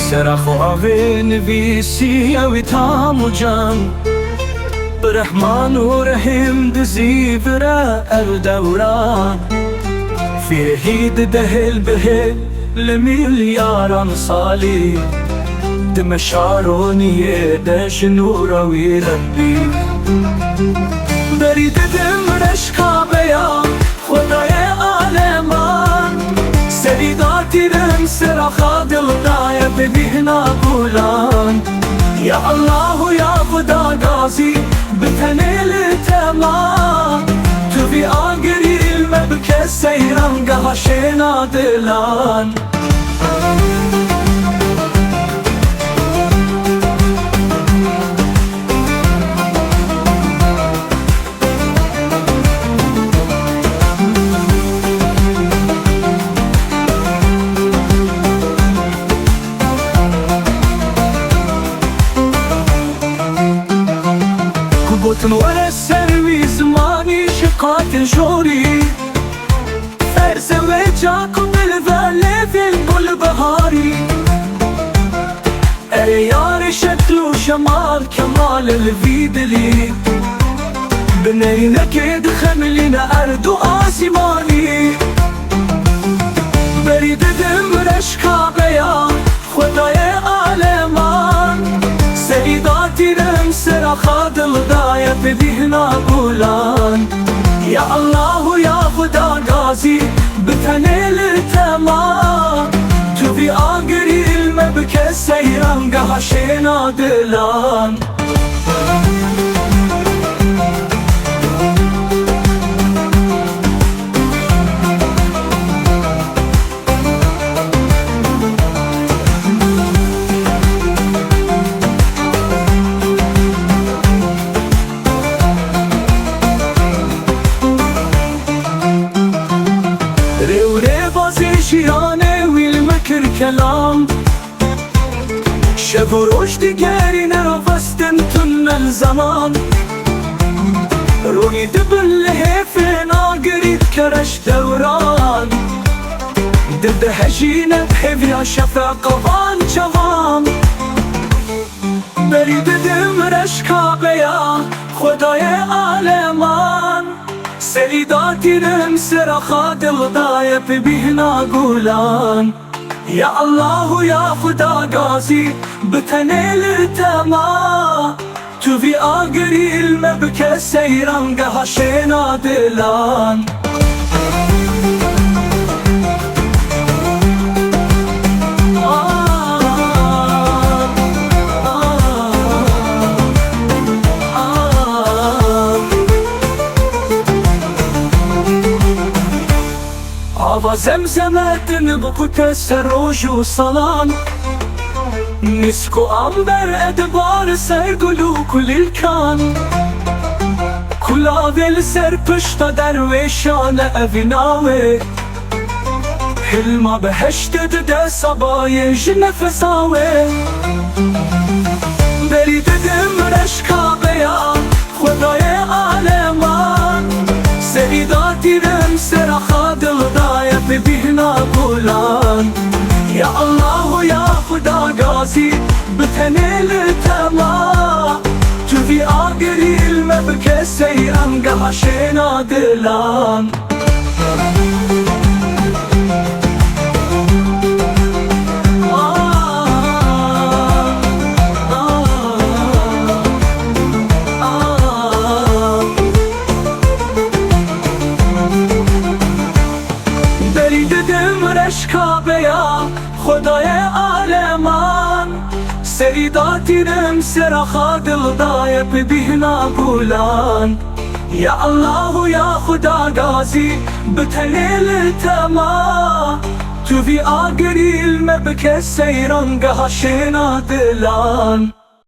سرخ و آوه نویسی اوی تام و جان برحمان و رحیم دزی برا اردوران فيهيد دهل بهل لملياران صالي دمشاروني دش نور ويربي بريد دمرش كابيا خداي عالمان سريداتي رمسر خادل دايا ببيهنا قولان يا الله يا خدا غازي بتنيل تمام تبي آگری المبكى سيران قهشنا دلان كبوتن ورا السروي زماني شقات جوري فرز وجاكم بالفالي في البل بهاري ايار شكل وشمال كمال الفيدلي بنينا كيد خملنا ارض واسماني بريد دمرش كابيا خداي عالمان سيداتي رمسر خادل دايا ببيهنا قولان يا الله يا خدا غازي بتنيل تمام تبي آگری المبكى سيران قهشنا دلان شیرانه ویل مکر کلام شب و روش دیگری نرفستن تنل زمان روی دبل هفن آگرید کرش دوران دد هجینه هفیا شفق وان جوام برید دمرش کابیا خدای عالمان سيداتي رمسر خادل دايا ببيهنا قولان يا الله يا خدا غازي بتنيل تمام تبي آگری المبكى سيران قهشنا دلان Hava zemzemedin bu kutese roju salan Nisku amber edbar sergulu kulil kan Kulavel serpışta derveşane evinave Hilma beheşted de sabayej nefesave Beri dedim reşkabeya Khudaye aleman Seyidati remser khadil daya bibihna قولان يا الله يا خدا غازي بتنيل تمام تبي آگری المبكى سيران قهشنا دلان کابیا خدای عالمان سیداتی رمسر خادل دای ببیهنا قولان یا الله یا خدا غازی بتنیل تمام تو بی آگری المبکه سیران قهشنا دلان